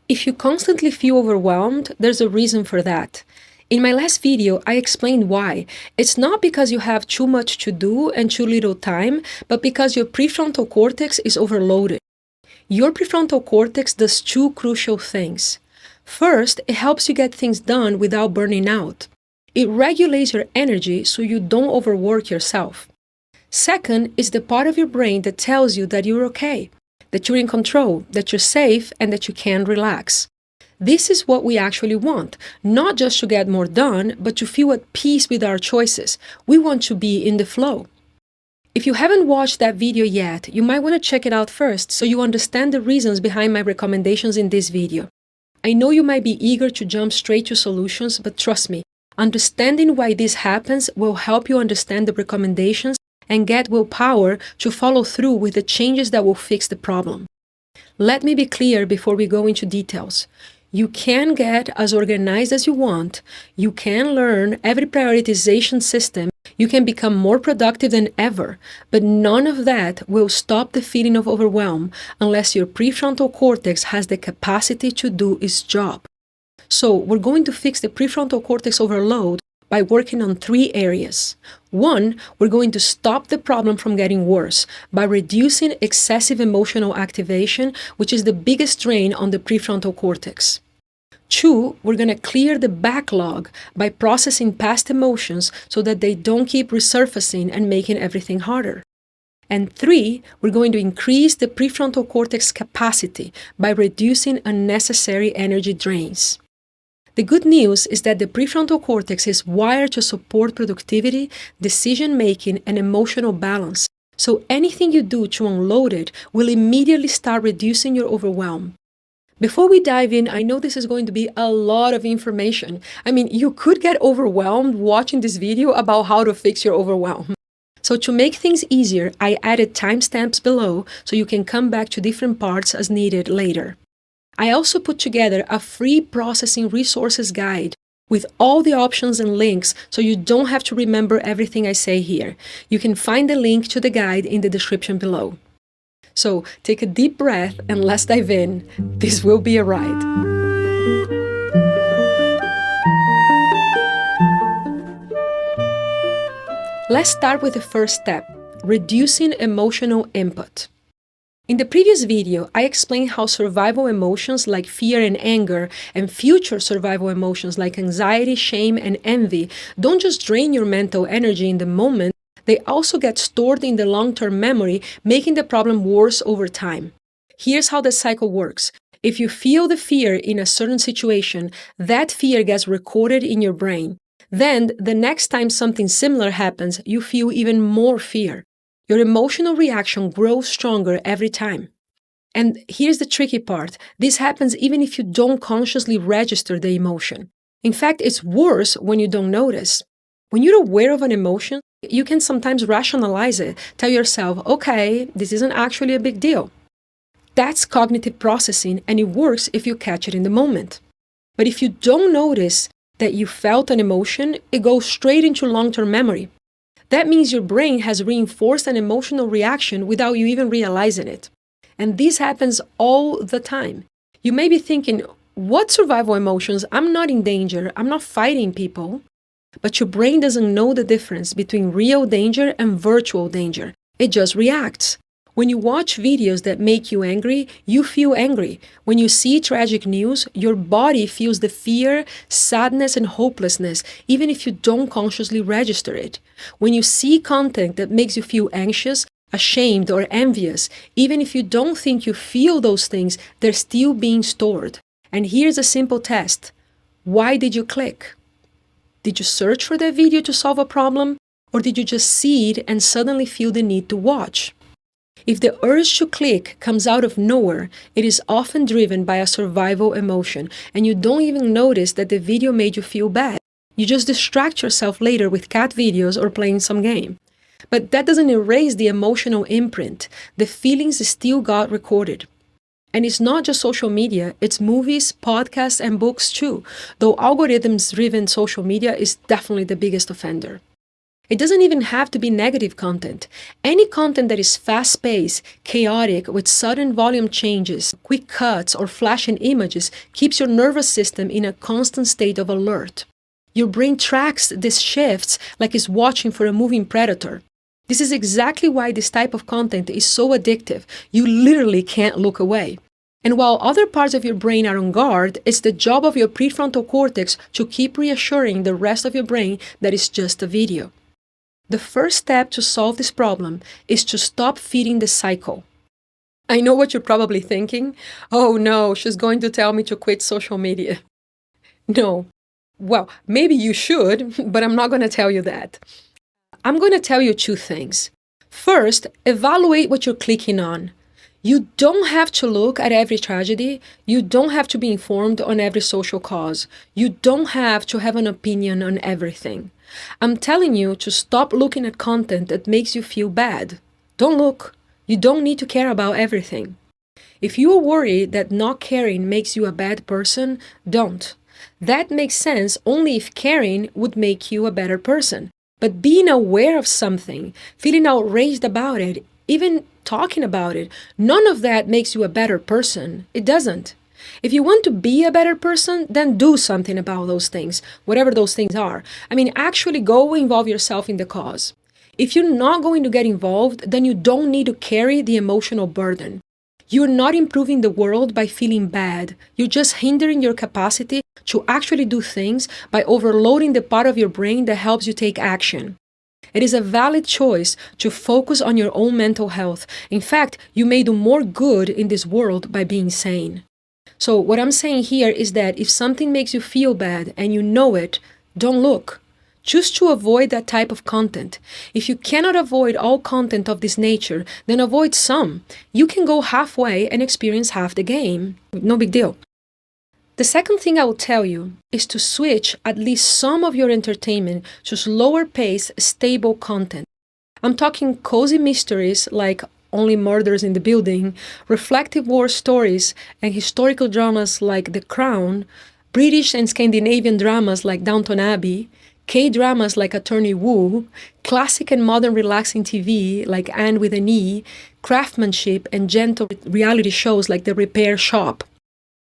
If you constantly feel overwhelmed, there's a reason for that. In my last video, I explained why. It's not because you have too much to do and too little time, but because your prefrontal cortex is overloaded. Your prefrontal cortex does two crucial things. First, it helps you get things done without burning out. It regulates your energy so you don't overwork yourself. Second is the part of your brain that tells you that you're okay, that you're in control, that you're safe, and that you can relax. This is what we actually want, not just to get more done, but to feel at peace with our choices. We want to be in the flow. If you haven't watched that video yet, you might want to check it out first so you understand the reasons behind my recommendations in this video. I know you might be eager to jump straight to solutions, but trust me, understanding why this happens will help you understand the recommendations and get willpower to follow through with the changes that will fix the problem. Let me be clear before we go into details. You can get as organized as you want, you can learn every prioritization system, you can become more productive than ever, but none of that will stop the feeling of overwhelm unless your prefrontal cortex has the capacity to do its job. So we're going to fix the prefrontal cortex overload by working on 3 areas. 1, we're going to stop the problem from getting worse by reducing excessive emotional activation, which is the biggest drain on the prefrontal cortex. 2, we're going to clear the backlog by processing past emotions so that they don't keep resurfacing and making everything harder. And 3, we're going to increase the prefrontal cortex capacity by reducing unnecessary energy drains. The good news is that the prefrontal cortex is wired to support productivity, decision-making, and emotional balance, so anything you do to unload it will immediately start reducing your overwhelm. Before we dive in, I know this is going to be a lot of information. I mean, you could get overwhelmed watching this video about how to fix your overwhelm. So to make things easier, I added timestamps below so you can come back to different parts as needed later. I also put together a free processing resources guide with all the options and links so you don't have to remember everything I say here. You can find the link to the guide in the description below. So take a deep breath and let's dive in. This will be a ride. Let's start with the first step, reducing emotional input. In the previous video, I explained how survival emotions like fear and anger and future survival emotions like anxiety, shame, and envy don't just drain your mental energy in the moment, they also get stored in the long-term memory, making the problem worse over time. Here's how the cycle works. If you feel the fear in a certain situation, that fear gets recorded in your brain. Then, the next time something similar happens, you feel even more fear. Your emotional reaction grows stronger every time. And here's the tricky part. This happens even if you don't consciously register the emotion. In fact, it's worse when you don't notice. When you're aware of an emotion, you can sometimes rationalize it, tell yourself, okay, this isn't actually a big deal. That's cognitive processing, and it works if you catch it in the moment. But if you don't notice that you felt an emotion, it goes straight into long-term memory. That means your brain has reinforced an emotional reaction without you even realizing it. And this happens all the time. You may be thinking, what survival emotions? I'm not in danger. I'm not fighting people. But your brain doesn't know the difference between real danger and virtual danger. It just reacts. When you watch videos that make you angry, you feel angry. When you see tragic news, your body feels the fear, sadness, and hopelessness, even if you don't consciously register it. When you see content that makes you feel anxious, ashamed, or envious, even if you don't think you feel those things, they're still being stored. And here's a simple test. Why did you click? Did you search for that video to solve a problem? Or did you just see it and suddenly feel the need to watch? If the urge to click comes out of nowhere, it is often driven by a survival emotion, and you don't even notice that the video made you feel bad. You just distract yourself later with cat videos or playing some game. But that doesn't erase the emotional imprint. The feelings still got recorded. And it's not just social media, it's movies, podcasts, and books too, though algorithms-driven social media is definitely the biggest offender. It doesn't even have to be negative content. Any content that is fast-paced, chaotic, with sudden volume changes, quick cuts, or flashing images keeps your nervous system in a constant state of alert. Your brain tracks these shifts like it's watching for a moving predator. This is exactly why this type of content is so addictive. You literally can't look away. And while other parts of your brain are on guard, it's the job of your prefrontal cortex to keep reassuring the rest of your brain that it's just a video. The first step to solve this problem is to stop feeding the cycle. I know what you're probably thinking. Oh no, she's going to tell me to quit social media. No. Well, maybe you should, but I'm not going to tell you that. I'm going to tell you two things. First, evaluate what you're clicking on. You don't have to look at every tragedy. You don't have to be informed on every social cause. You don't have to have an opinion on everything. I'm telling you to stop looking at content that makes you feel bad. Don't look. You don't need to care about everything. If you are worried that not caring makes you a bad person, don't. That makes sense only if caring would make you a better person. But being aware of something, feeling outraged about it, even talking about it, none of that makes you a better person. It doesn't. If you want to be a better person, then do something about those things, whatever those things are. I mean, actually go involve yourself in the cause. If you're not going to get involved, then you don't need to carry the emotional burden. You're not improving the world by feeling bad. You're just hindering your capacity to actually do things by overloading the part of your brain that helps you take action. It is a valid choice to focus on your own mental health. In fact, you may do more good in this world by being sane. So what I'm saying here is that if something makes you feel bad and you know it, don't look. Choose to avoid that type of content. If you cannot avoid all content of this nature, then avoid some. You can go halfway and experience half the game. No big deal. The second thing I will tell you is to switch at least some of your entertainment to slower-paced, stable content. I'm talking cozy mysteries like Only Murders in the Building, reflective war stories, and historical dramas like The Crown, British and Scandinavian dramas like Downton Abbey, K-dramas like Attorney Woo, classic and modern relaxing TV like Anne with an E, craftsmanship and gentle reality shows like The Repair Shop.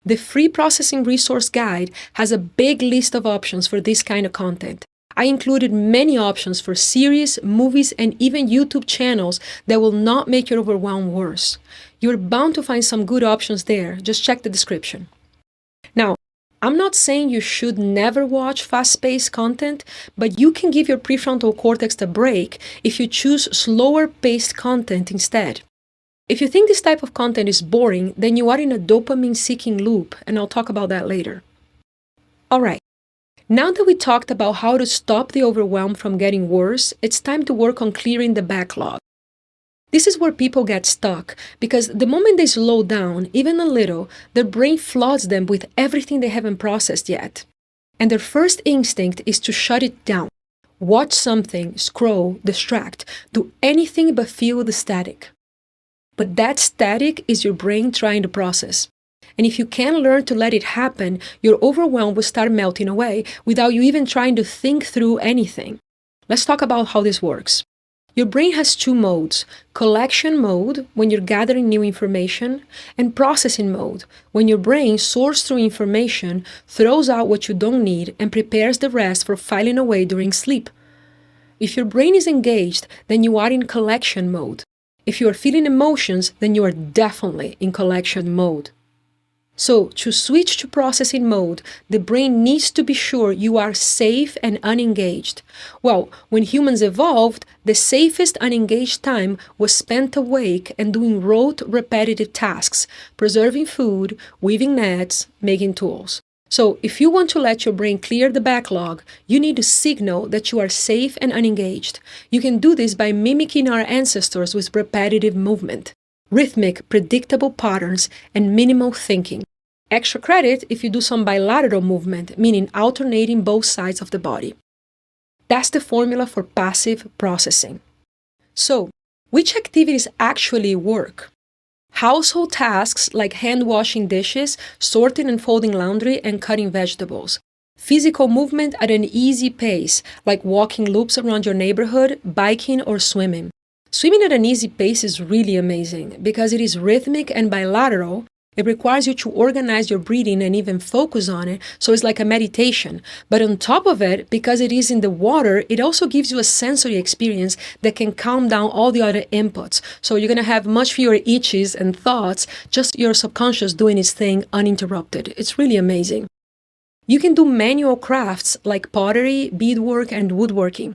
The Free Processing Resource Guide has a big list of options for this kind of content. I included many options for series, movies, and even YouTube channels that will not make your overwhelm worse. You're bound to find some good options there. Just check the description. Now, I'm not saying you should never watch fast-paced content, but you can give your prefrontal cortex a break if you choose slower-paced content instead. If you think this type of content is boring, then you are in a dopamine-seeking loop, and I'll talk about that later. Alright, now that we talked about how to stop the overwhelm from getting worse, it's time to work on clearing the backlog. This is where people get stuck, because the moment they slow down, even a little, their brain floods them with everything they haven't processed yet. And their first instinct is to shut it down. Watch something, scroll, distract, do anything but feel the static. But that static is your brain trying to process. And if you can learn to let it happen, your overwhelm will start melting away without you even trying to think through anything. Let's talk about how this works. Your brain has two modes: collection mode, when you're gathering new information, and processing mode, when your brain sorts through information, throws out what you don't need, and prepares the rest for filing away during sleep. If your brain is engaged, then you are in collection mode. If you are feeling emotions, then you are definitely in collection mode. So, to switch to processing mode, the brain needs to be sure you are safe and unengaged. Well, when humans evolved, the safest unengaged time was spent awake and doing rote, repetitive tasks, preserving food, weaving nets, making tools. So, if you want to let your brain clear the backlog, you need to signal that you are safe and unengaged. You can do this by mimicking our ancestors with repetitive movement, rhythmic, predictable patterns, and minimal thinking. Extra credit if you do some bilateral movement, meaning alternating both sides of the body. That's the formula for passive processing. So, which activities actually work? Household tasks like hand washing dishes, sorting and folding laundry, and cutting vegetables. Physical movement at an easy pace, like walking loops around your neighborhood, biking, or swimming. Swimming at an easy pace is really amazing because it is rhythmic and bilateral. It requires you to organize your breathing and even focus on it, so it's like a meditation. But on top of it, because it is in the water, it also gives you a sensory experience that can calm down all the other inputs. So you're going to have much fewer itches and thoughts, just your subconscious doing its thing uninterrupted. It's really amazing. You can do manual crafts like pottery, beadwork, and woodworking.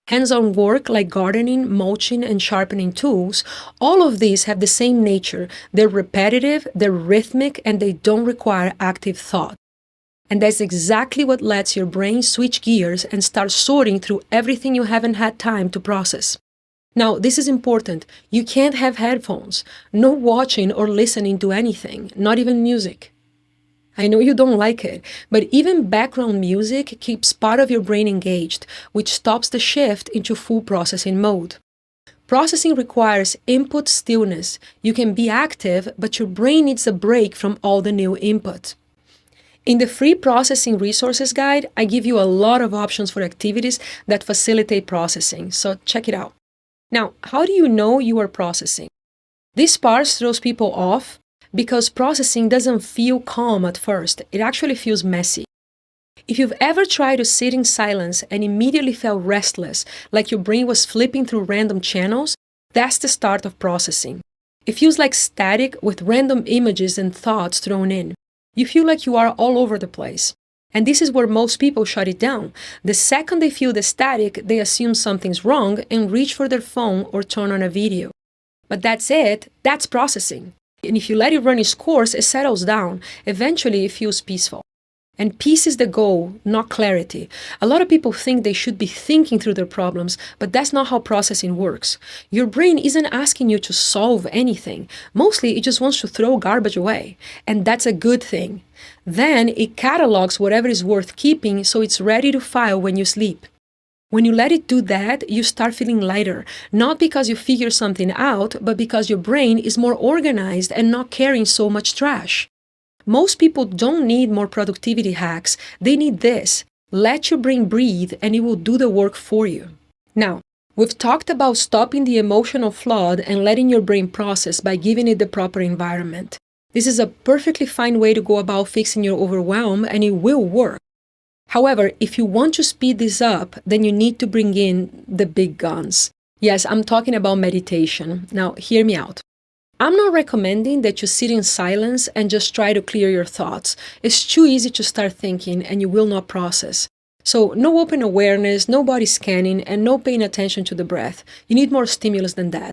Hands-on work like gardening, mulching, and sharpening tools, all of these have the same nature. They're repetitive, they're rhythmic, and they don't require active thought. And that's exactly what lets your brain switch gears and start sorting through everything you haven't had time to process. Now, this is important. You can't have headphones. No watching or listening to anything, not even music. I know you don't like it, but even background music keeps part of your brain engaged, which stops the shift into full processing mode. Processing requires input stillness. You can be active, but your brain needs a break from all the new input. In the free processing resources guide, I give you a lot of options for activities that facilitate processing, so check it out. Now, how do you know you are processing? This part throws people off because processing doesn't feel calm at first. It actually feels messy. If you've ever tried to sit in silence and immediately felt restless, like your brain was flipping through random channels, that's the start of processing. It feels like static with random images and thoughts thrown in. You feel like you are all over the place. And this is where most people shut it down. The second they feel the static, they assume something's wrong and reach for their phone or turn on a video. But that's it. That's processing. And if you let it run its course, it settles down. Eventually, it feels peaceful. And peace is the goal, not clarity. A lot of people think they should be thinking through their problems, but that's not how processing works. Your brain isn't asking you to solve anything. Mostly, it just wants to throw garbage away. And that's a good thing. Then, it catalogs whatever is worth keeping so it's ready to file when you sleep. When you let it do that, you start feeling lighter, not because you figure something out, but because your brain is more organized and not carrying so much trash. Most people don't need more productivity hacks. They need this. Let your brain breathe and it will do the work for you. Now, we've talked about stopping the emotional flood and letting your brain process by giving it the proper environment. This is a perfectly fine way to go about fixing your overwhelm, and it will work. However, if you want to speed this up, then you need to bring in the big guns. Yes, I'm talking about meditation. Now, hear me out. I'm not recommending that you sit in silence and just try to clear your thoughts. It's too easy to start thinking and you will not process. So, no open awareness, no body scanning, and no paying attention to the breath. You need more stimulus than that.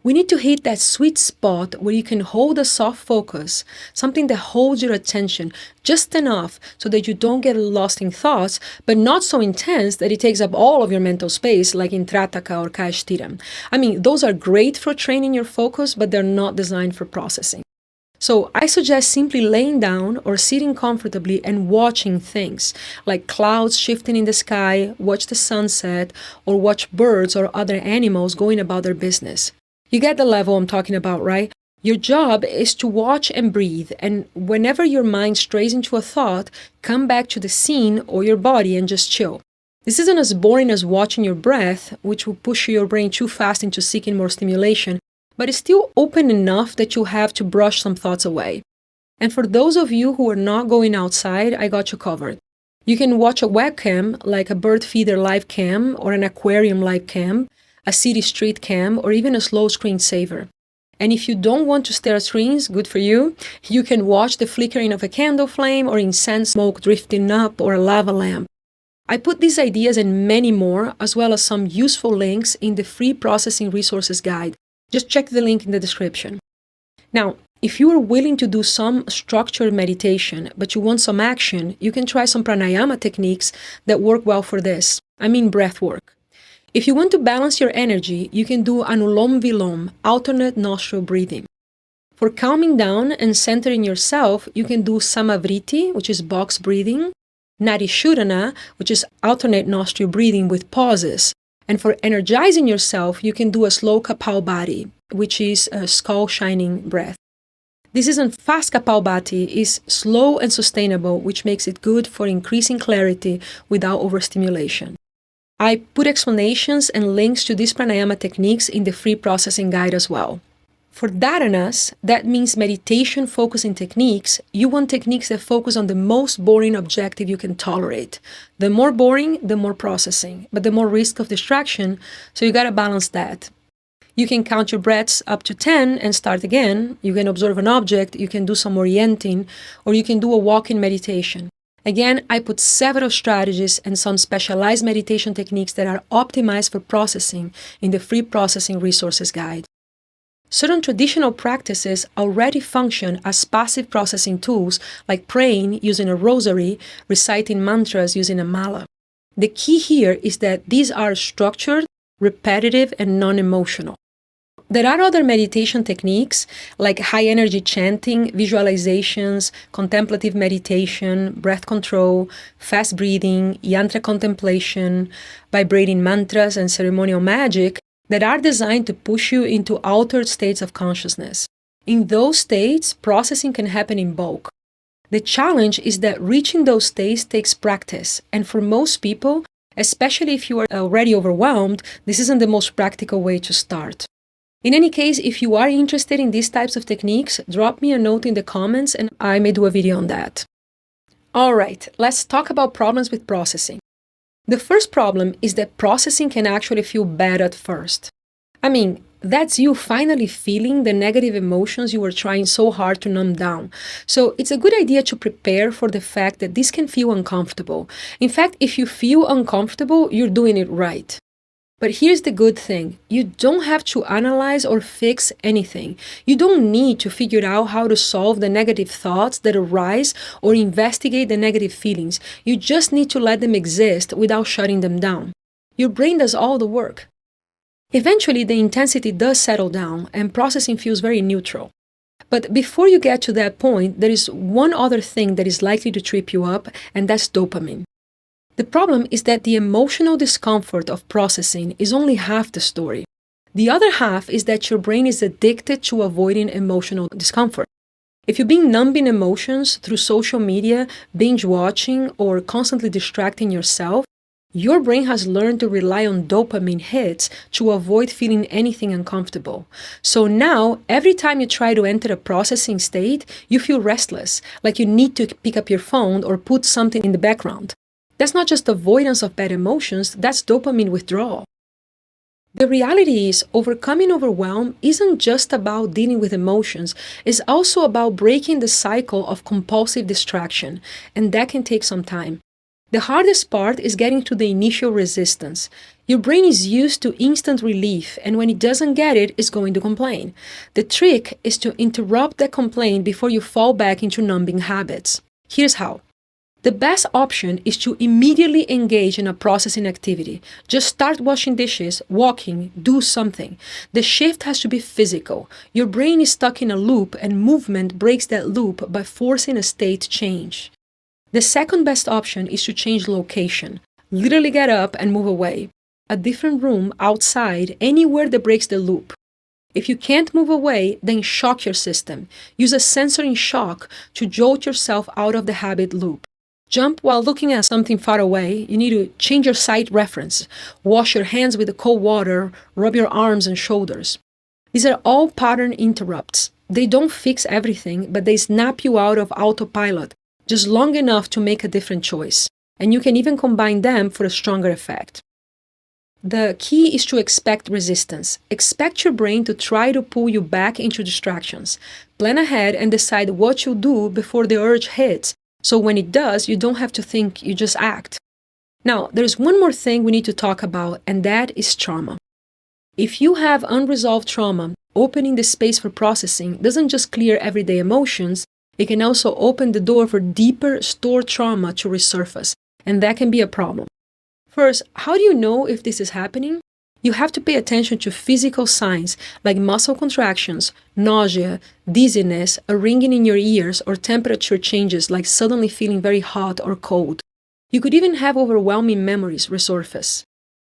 We need to hit that sweet spot where you can hold a soft focus, something that holds your attention just enough so that you don't get lost in thoughts, but not so intense that it takes up all of your mental space like in Trataka or Caetano. I mean, those are great for training your focus, but they're not designed for processing. So I suggest simply laying down or sitting comfortably and watching things, like clouds shifting in the sky, watch the sunset, or watch birds or other animals going about their business. You get the level I'm talking about, right? Your job is to watch and breathe, and whenever your mind strays into a thought, come back to the scene or your body and just chill. This isn't as boring as watching your breath, which will push your brain too fast into seeking more stimulation, but it's still open enough that you'll have to brush some thoughts away. And for those of you who are not going outside, I got you covered. You can watch a webcam like a bird feeder live cam or an aquarium live cam, a city street cam, or even a slow screensaver. And if you don't want to stare at screens, good for you, you can watch the flickering of a candle flame or incense smoke drifting up or a lava lamp. I put these ideas and many more, as well as some useful links in the free processing resources guide. Just check the link in the description. Now, if you are willing to do some structured meditation, but you want some action, you can try some pranayama techniques that work well for this. I mean breathwork. If you want to balance your energy, you can do Anulom Vilom, alternate nostril breathing. For calming down and centering yourself, you can do Samavriti, which is box breathing, Narishodhana, which is alternate nostril breathing with pauses. And for energizing yourself, you can do a slow Kapalbhati, which is a skull shining breath. This isn't fast kapalbhati, it's slow and sustainable, which makes it good for increasing clarity without overstimulation. I put explanations and links to these pranayama techniques in the free processing guide as well. For dharanas, that means meditation focusing techniques. You want techniques that focus on the most boring objective you can tolerate. The more boring, the more processing, but the more risk of distraction, so you gotta balance that. You can count your breaths up to 10 and start again. You can observe an object, you can do some orienting, or you can do a walk-in meditation. Again, I put several strategies and some specialized meditation techniques that are optimized for processing in the free processing resources guide. Certain traditional practices already function as passive processing tools, like praying using a rosary, reciting mantras using a mala. The key here is that these are structured, repetitive, and non-emotional. There are other meditation techniques like high-energy chanting, visualizations, contemplative meditation, breath control, fast breathing, yantra contemplation, vibrating mantras, and ceremonial magic that are designed to push you into altered states of consciousness. In those states, processing can happen in bulk. The challenge is that reaching those states takes practice, and for most people, especially if you are already overwhelmed, this isn't the most practical way to start. In any case, if you are interested in these types of techniques, drop me a note in the comments and I may do a video on that. Alright, let's talk about problems with processing. The first problem is that processing can actually feel bad at first. I mean, that's you finally feeling the negative emotions you were trying so hard to numb down. So it's a good idea to prepare for the fact that this can feel uncomfortable. In fact, if you feel uncomfortable, you're doing it right. But here's the good thing. You don't have to analyze or fix anything. You don't need to figure out how to solve the negative thoughts that arise or investigate the negative feelings. You just need to let them exist without shutting them down. Your brain does all the work. Eventually, the intensity does settle down and processing feels very neutral. But before you get to that point, there is one other thing that is likely to trip you up, and that's dopamine. The problem is that the emotional discomfort of processing is only half the story. The other half is that your brain is addicted to avoiding emotional discomfort. If you've been numbing emotions through social media, binge watching, or constantly distracting yourself, your brain has learned to rely on dopamine hits to avoid feeling anything uncomfortable. So now, every time you try to enter a processing state, you feel restless, like you need to pick up your phone or put something in the background. That's not just avoidance of bad emotions, that's dopamine withdrawal. The reality is, overcoming overwhelm isn't just about dealing with emotions, it's also about breaking the cycle of compulsive distraction, and that can take some time. The hardest part is getting to the initial resistance. Your brain is used to instant relief, and when it doesn't get it, it's going to complain. The trick is to interrupt that complaint before you fall back into numbing habits. Here's how. The best option is to immediately engage in a processing activity. Just start washing dishes, walking, do something. The shift has to be physical. Your brain is stuck in a loop, and movement breaks that loop by forcing a state change. The second best option is to change location. Literally get up and move away. A different room, outside, anywhere that breaks the loop. If you can't move away, then shock your system. Use a sensory shock to jolt yourself out of the habit loop. Jump while looking at something far away. You need to change your sight reference. Wash your hands with the cold water. Rub your arms and shoulders. These are all pattern interrupts. They don't fix everything, but they snap you out of autopilot, just long enough to make a different choice. And you can even combine them for a stronger effect. The key is to expect resistance. Expect your brain to try to pull you back into distractions. Plan ahead and decide what you'll do before the urge hits. So when it does, you don't have to think, you just act. Now, there's one more thing we need to talk about, and that is trauma. If you have unresolved trauma, opening the space for processing doesn't just clear everyday emotions, it can also open the door for deeper stored trauma to resurface, and that can be a problem. First, how do you know if this is happening? You have to pay attention to physical signs like muscle contractions, nausea, dizziness, a ringing in your ears, or temperature changes like suddenly feeling very hot or cold. You could even have overwhelming memories resurface.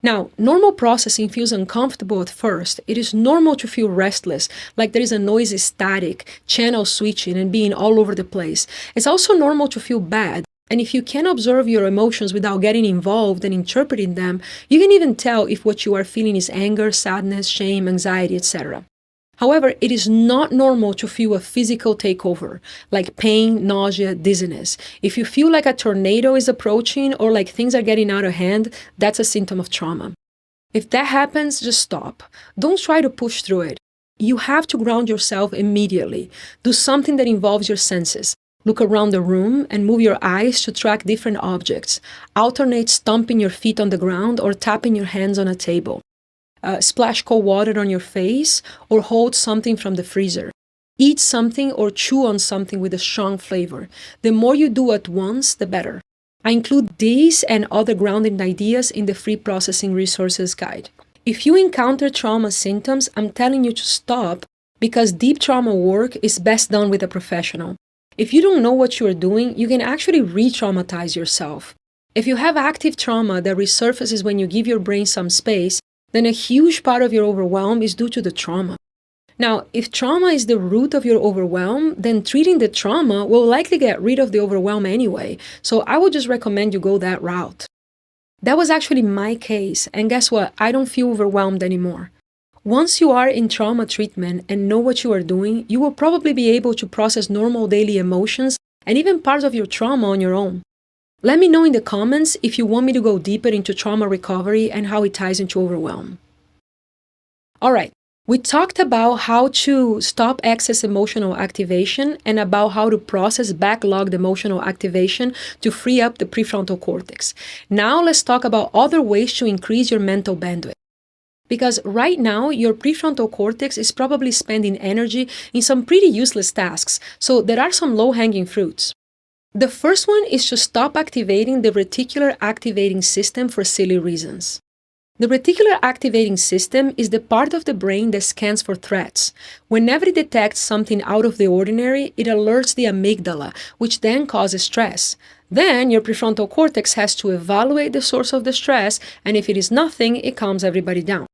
Now, normal processing feels uncomfortable at first. It is normal to feel restless, like there is a noisy static, channel switching, and being all over the place. It's also normal to feel bad. And if you can observe your emotions without getting involved and interpreting them, you can even tell if what you are feeling is anger, sadness, shame, anxiety, etc. However, it is not normal to feel a physical takeover, like pain, nausea, dizziness. If you feel like a tornado is approaching or like things are getting out of hand, that's a symptom of trauma. If that happens, just stop. Don't try to push through it. You have to ground yourself immediately. Do something that involves your senses. Look around the room and move your eyes to track different objects. Alternate stomping your feet on the ground or tapping your hands on a table. Splash cold water on your face or hold something from the freezer. Eat something or chew on something with a strong flavor. The more you do at once, the better. I include these and other grounding ideas in the free processing resources guide. If you encounter trauma symptoms, I'm telling you to stop because deep trauma work is best done with a professional. If you don't know what you are doing, you can actually re-traumatize yourself. If you have active trauma that resurfaces when you give your brain some space, then a huge part of your overwhelm is due to the trauma. Now, if trauma is the root of your overwhelm, then treating the trauma will likely get rid of the overwhelm anyway, so I would just recommend you go that route. That was actually my case, and guess what? I don't feel overwhelmed anymore. Once you are in trauma treatment and know what you are doing, you will probably be able to process normal daily emotions and even parts of your trauma on your own. Let me know in the comments if you want me to go deeper into trauma recovery and how it ties into overwhelm. Alright, we talked about how to stop excess emotional activation and about how to process backlogged emotional activation to free up the prefrontal cortex. Now let's talk about other ways to increase your mental bandwidth. Because right now, your prefrontal cortex is probably spending energy in some pretty useless tasks, so there are some low-hanging fruits. The first one is to stop activating the reticular activating system for silly reasons. The reticular activating system is the part of the brain that scans for threats. Whenever it detects something out of the ordinary, it alerts the amygdala, which then causes stress. Then your prefrontal cortex has to evaluate the source of the stress, and if it is nothing, it calms everybody down.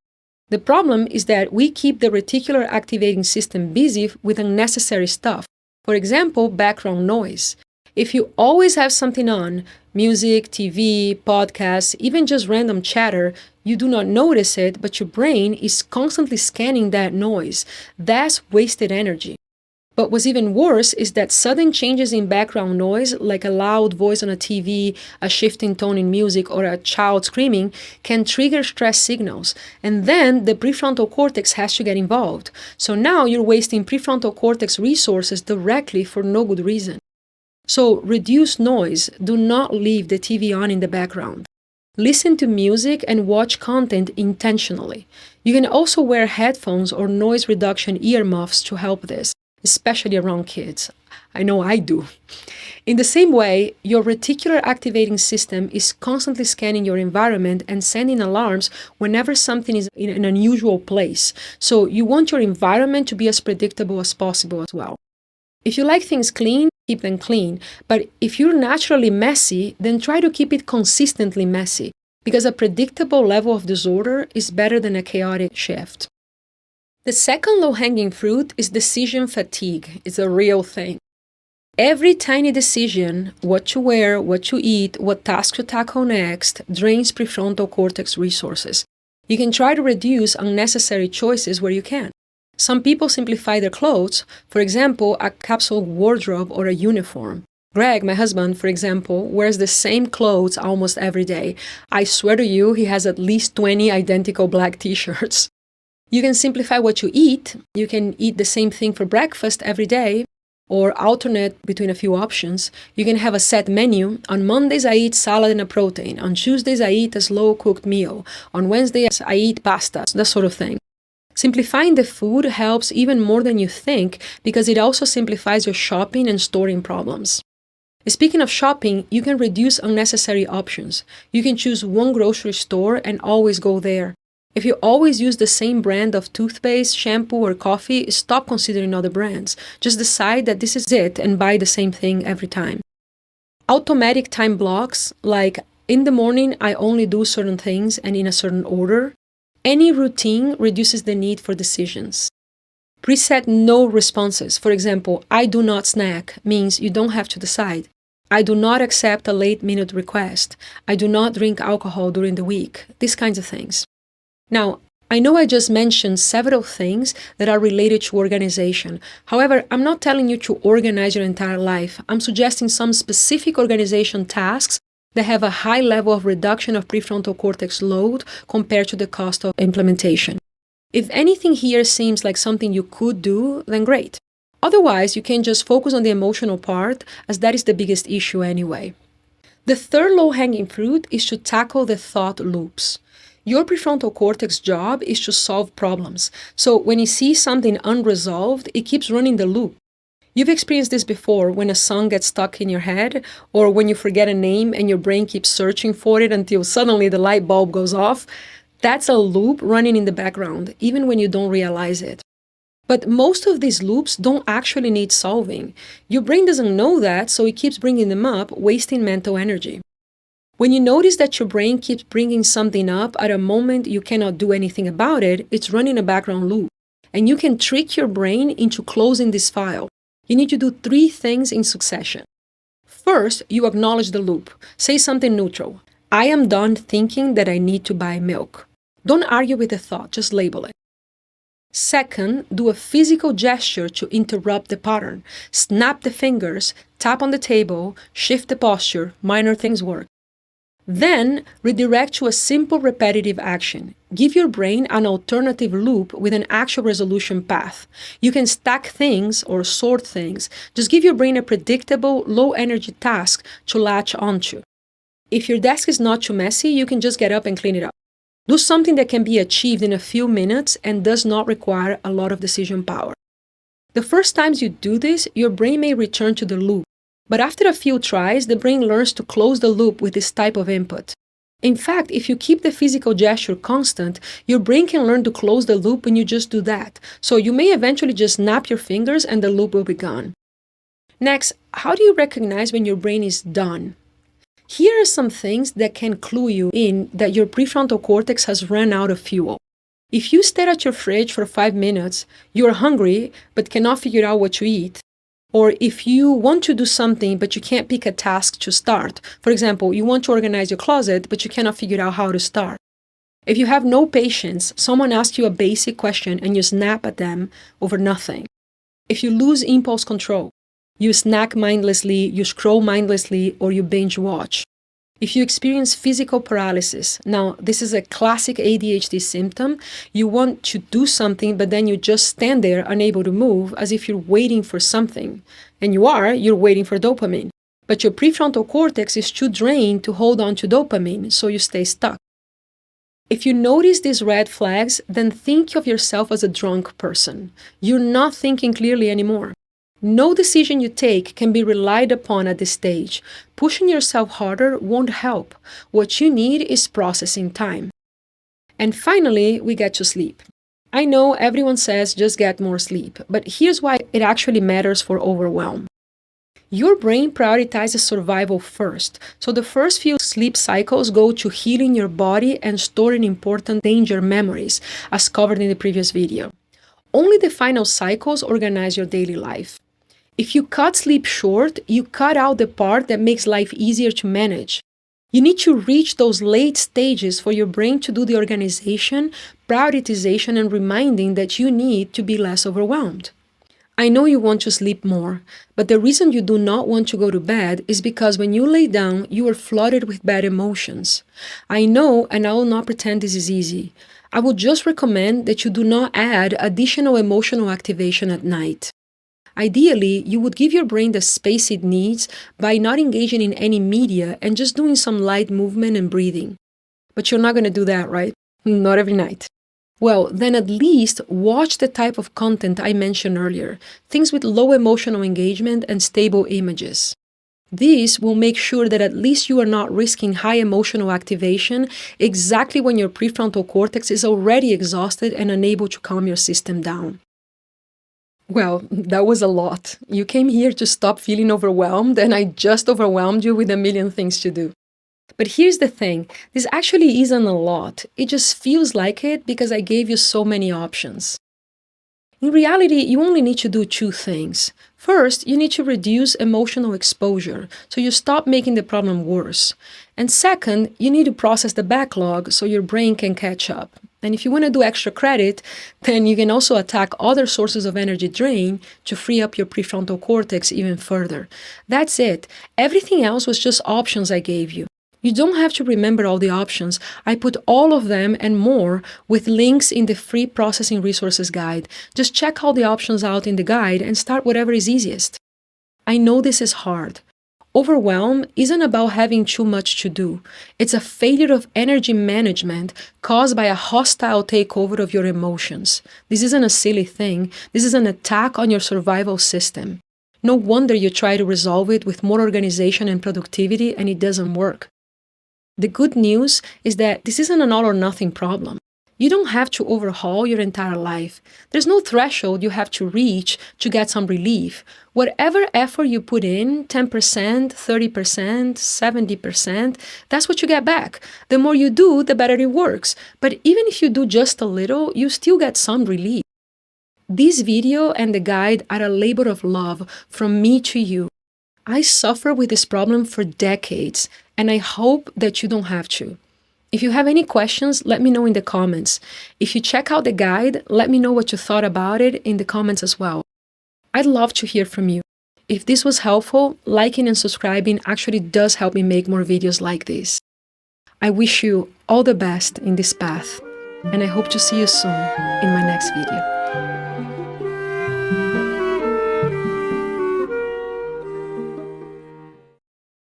The problem is that we keep the reticular activating system busy with unnecessary stuff. For example, background noise. If you always have something on, music, TV, podcasts, even just random chatter, you do not notice it, but your brain is constantly scanning that noise. That's wasted energy. But what's even worse is that sudden changes in background noise, like a loud voice on a TV, a shifting tone in music, or a child screaming, can trigger stress signals. And then the prefrontal cortex has to get involved. So now you're wasting prefrontal cortex resources directly for no good reason. So reduce noise. Do not leave the TV on in the background. Listen to music and watch content intentionally. You can also wear headphones or noise reduction earmuffs to help this, especially around kids. I know I do. In the same way, your reticular activating system is constantly scanning your environment and sending alarms whenever something is in an unusual place. So you want your environment to be as predictable as possible as well. If you like things clean, keep them clean. But if you're naturally messy, then try to keep it consistently messy, because a predictable level of disorder is better than a chaotic shift. The second low-hanging fruit is decision fatigue. It's a real thing. Every tiny decision, what to wear, what to eat, what task to tackle next, drains prefrontal cortex resources. You can try to reduce unnecessary choices where you can. Some people simplify their clothes, for example, a capsule wardrobe or a uniform. Greg, my husband, for example, wears the same clothes almost every day. I swear to you, he has at least 20 identical black t-shirts. You can simplify what you eat. You can eat the same thing for breakfast every day, or alternate between a few options. You can have a set menu. On Mondays, I eat salad and a protein. On Tuesdays, I eat a slow-cooked meal. On Wednesdays, I eat pasta, that sort of thing. Simplifying the food helps even more than you think because it also simplifies your shopping and storing problems. Speaking of shopping, you can reduce unnecessary options. You can choose one grocery store and always go there. If you always use the same brand of toothpaste, shampoo, or coffee, stop considering other brands. Just decide that this is it and buy the same thing every time. Automatic time blocks, like In the morning, I only do certain things and in a certain order. Any routine reduces the need for decisions. Preset no responses. For example, I do not snack means you don't have to decide. I do not accept a late-minute request. I do not drink alcohol during the week. These kinds of things. Now, I know I just mentioned several things that are related to organization. However, I'm not telling you to organize your entire life. I'm suggesting some specific organization tasks that have a high level of reduction of prefrontal cortex load compared to the cost of implementation. If anything here seems like something you could do, then great. Otherwise, you can just focus on the emotional part, as that is the biggest issue anyway. The third low-hanging fruit is to tackle the thought loops. Your prefrontal cortex job is to solve problems. So when you see something unresolved, it keeps running the loop. You've experienced this before when a song gets stuck in your head, or when you forget a name and your brain keeps searching for it until suddenly the light bulb goes off. That's a loop running in the background, even when you don't realize it. But most of these loops don't actually need solving. Your brain doesn't know that, so it keeps bringing them up, wasting mental energy. When you notice that your brain keeps bringing something up at a moment you cannot do anything about it, it's running a background loop. And you can trick your brain into closing this file. You need to do 3 things in succession. First, you acknowledge the loop. Say something neutral. I am done thinking that I need to buy milk. Don't argue with the thought, just label it. Second, do a physical gesture to interrupt the pattern. Snap the fingers, tap on the table, shift the posture, minor things work. Then, redirect to a simple repetitive action. Give your brain an alternative loop with an actual resolution path. You can stack things or sort things. Just give your brain a predictable, low-energy task to latch onto. If your desk is not too messy, you can just get up and clean it up. Do something that can be achieved in a few minutes and does not require a lot of decision power. The first times you do this, your brain may return to the loop. But after a few tries, the brain learns to close the loop with this type of input. In fact, if you keep the physical gesture constant, your brain can learn to close the loop when you just do that. So you may eventually just snap your fingers and the loop will be gone. Next, how do you recognize when your brain is done? Here are some things that can clue you in that your prefrontal cortex has run out of fuel. If you stare at your fridge for 5 minutes, you are hungry but cannot figure out what to eat. Or if you want to do something but you can't pick a task to start. For example, you want to organize your closet but you cannot figure out how to start. If you have no patience, someone asks you a basic question and you snap at them over nothing. If you lose impulse control, you snack mindlessly, you scroll mindlessly, or you binge watch. If you experience physical paralysis, now this is a classic ADHD symptom. You want to do something, but then you just stand there unable to move as if you're waiting for something. And you're waiting for dopamine. But your prefrontal cortex is too drained to hold on to dopamine, so you stay stuck. If you notice these red flags, then think of yourself as a drunk person. You're not thinking clearly anymore. No decision you take can be relied upon at this stage. Pushing yourself harder won't help. What you need is processing time. And finally, we get to sleep. I know everyone says just get more sleep, but here's why it actually matters for overwhelm. Your brain prioritizes survival first, so the first few sleep cycles go to healing your body and storing important danger memories, as covered in the previous video. Only the final cycles organize your daily life. If you cut sleep short, you cut out the part that makes life easier to manage. You need to reach those late stages for your brain to do the organization, prioritization, and reminding that you need to be less overwhelmed. I know you want to sleep more, but the reason you do not want to go to bed is because when you lay down, you are flooded with bad emotions. I know, and I will not pretend this is easy. I would just recommend that you do not add additional emotional activation at night. Ideally, you would give your brain the space it needs by not engaging in any media and just doing some light movement and breathing. But you're not going to do that, right? Not every night. Well, then at least watch the type of content I mentioned earlier, things with low emotional engagement and stable images. This will make sure that at least you are not risking high emotional activation exactly when your prefrontal cortex is already exhausted and unable to calm your system down. Well, that was a lot. You came here to stop feeling overwhelmed, and I just overwhelmed you with a million things to do. But here's the thing, this actually isn't a lot. It just feels like it because I gave you so many options. In reality, you only need to do two things. First, you need to reduce emotional exposure, so you stop making the problem worse. And second, you need to process the backlog so your brain can catch up. And if you want to do extra credit, then you can also attack other sources of energy drain to free up your prefrontal cortex even further. That's it. Everything else was just options I gave you. You don't have to remember all the options. I put all of them and more with links in the free processing resources guide. Just check all the options out in the guide and start whatever is easiest. I know this is hard. Overwhelm isn't about having too much to do. It's a failure of energy management caused by a hostile takeover of your emotions. This isn't a silly thing. This is an attack on your survival system. No wonder you try to resolve it with more organization and productivity and it doesn't work. The good news is that this isn't an all or nothing problem. You don't have to overhaul your entire life. There's no threshold you have to reach to get some relief. Whatever effort you put in, 10%, 30%, 70%, that's what you get back. The more you do, the better it works. But even if you do just a little, you still get some relief. This video and the guide are a labor of love from me to you. I suffer with this problem for decades, and I hope that you don't have to. If you have any questions, let me know in the comments. If you check out the guide, let me know what you thought about it in the comments as well. I'd love to hear from you. If this was helpful, liking and subscribing actually does help me make more videos like this. I wish you all the best in this path, and I hope to see you soon in my next video.